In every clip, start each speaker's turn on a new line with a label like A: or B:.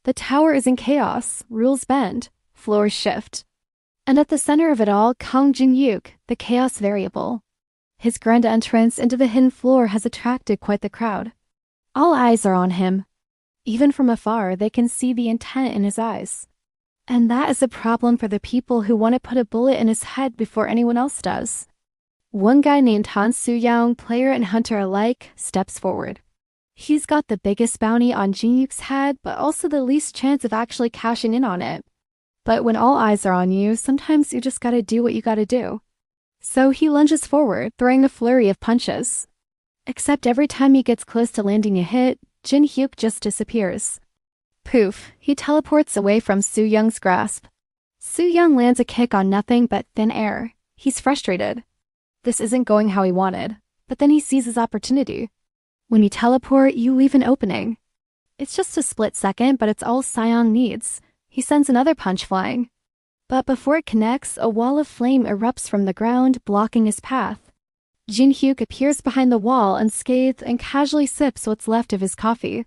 A: The tower is in chaos, rules bend, floors shift. And at the center of it all, Kang Jin-yuk, the chaos variable. His grand entrance into the hidden floor has attracted quite the crowd. All eyes are on him. Even from afar, they can see the intent in his eyes. And that is a problem for the people who want to put a bullet in his head before anyone else does. One guy named Han Soo-young, player and hunter alike, steps forward. He's got the biggest bounty on Jin-yuk's head, but also the least chance of actually cashing in on it. But when all eyes are on you, sometimes you just gotta do what you gotta do. So he lunges forward, throwing a flurry of punches. Except every time he gets close to landing a hit, Jin-hyuk just disappears. Poof, he teleports away from Soo-young's grasp. Soo-young lands a kick on nothing but thin air. He's frustrated. This isn't going how he wanted, but then he sees his opportunity. When you teleport, you leave an opening. It's just a split second, but it's all Soo-young needs. He sends another punch flying. But before it connects, a wall of flame erupts from the ground, blocking his path. Jin-hyuk appears behind the wall unscathed and casually sips what's left of his coffee.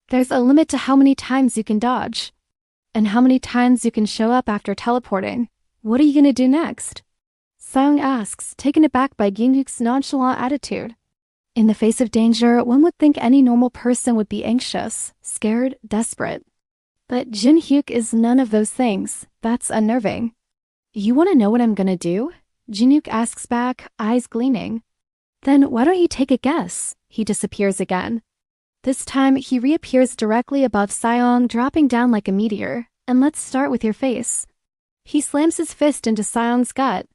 A: There's a limit to how many times you can dodge. And how many times you can show up after teleporting. What are you gonna do next? Soo-young asks, taken aback by Jin-hyuk's nonchalant attitude. In the face of danger, one would think any normal person would be anxious, scared, desperate. But Jin-hyuk is none of those things. That's unnerving. You want to know what I'm gonna do? Jin-hyuk asks back, eyes gleaming. Then why don't you take a guess? He disappears again. This time, he reappears directly above Soo-young, dropping down like a meteor. And let's start with your face. He slams his fist into Soo-young's gut.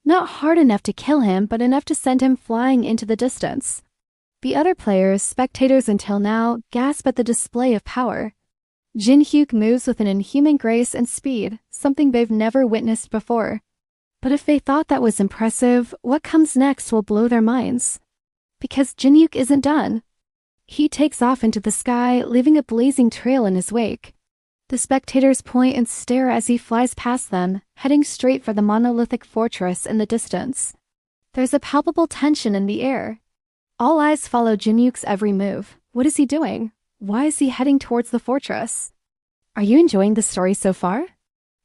A: Not hard enough to kill him, but enough to send him flying into the distance. The other players, spectators until now, gasp at the display of power. Jin-hyuk moves with an inhuman grace and speed, something they've never witnessed before. But if they thought that was impressive, what comes next will blow their minds. Because Jin-hyuk isn't done. He takes off into the sky, leaving a blazing trail in his wake. The spectators point and stare as he flies past them, heading straight for the monolithic fortress in the distance. There's a palpable tension in the air. All eyes follow Jin-hyuk's every move. What is he doing? Why is he heading towards the fortress? Are you enjoying the story so far?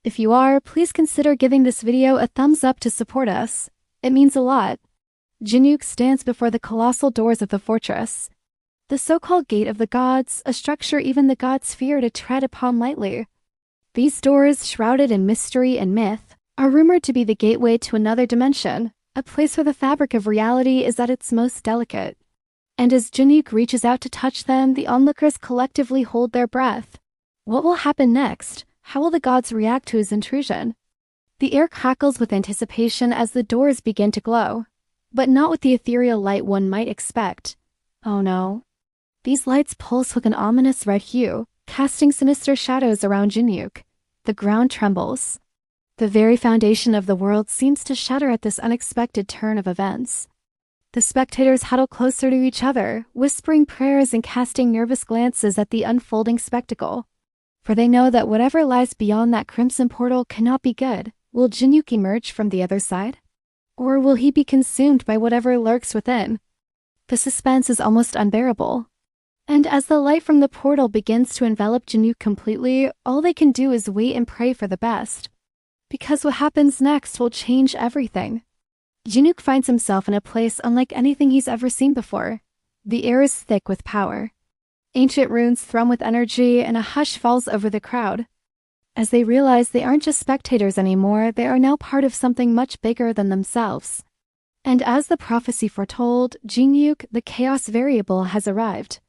A: If you are, please consider giving this video a thumbs up to support us. It means a lot. Jin-hyuk stands before the colossal doors of the fortress. The so-called Gate of the Gods, a structure even the gods fear to tread upon lightly. These doors, shrouded in mystery and myth, are rumored to be the gateway to another dimension, a place where the fabric of reality is at its most delicate. And as Jin-hyuk reaches out to touch them, the onlookers collectively hold their breath. What will happen next? How will the gods react to his intrusion? The air crackles with anticipation as the doors begin to glow, but not with the ethereal light one might expect. Oh no. These lights pulse with an ominous red hue, casting sinister shadows around Jin-hyuk. The ground trembles. The very foundation of the world seems to shudder at this unexpected turn of events. The spectators huddle closer to each other, whispering prayers and casting nervous glances at the unfolding spectacle. For they know that whatever lies beyond that crimson portal cannot be good. Will Jin-hyuk emerge from the other side? Or will he be consumed by whatever lurks within? The suspense is almost unbearable. And as the light from the portal begins to envelop Jin-hyuk completely, all they can do is wait and pray for the best. Because what happens next will change everything. Jin-hyuk finds himself in a place unlike anything he's ever seen before. The air is thick with power. Ancient runes thrum with energy, and a hush falls over the crowd. As they realize they aren't just spectators anymore, they are now part of something much bigger than themselves. And as the prophecy foretold, Jin-hyuk, the chaos variable, has arrived.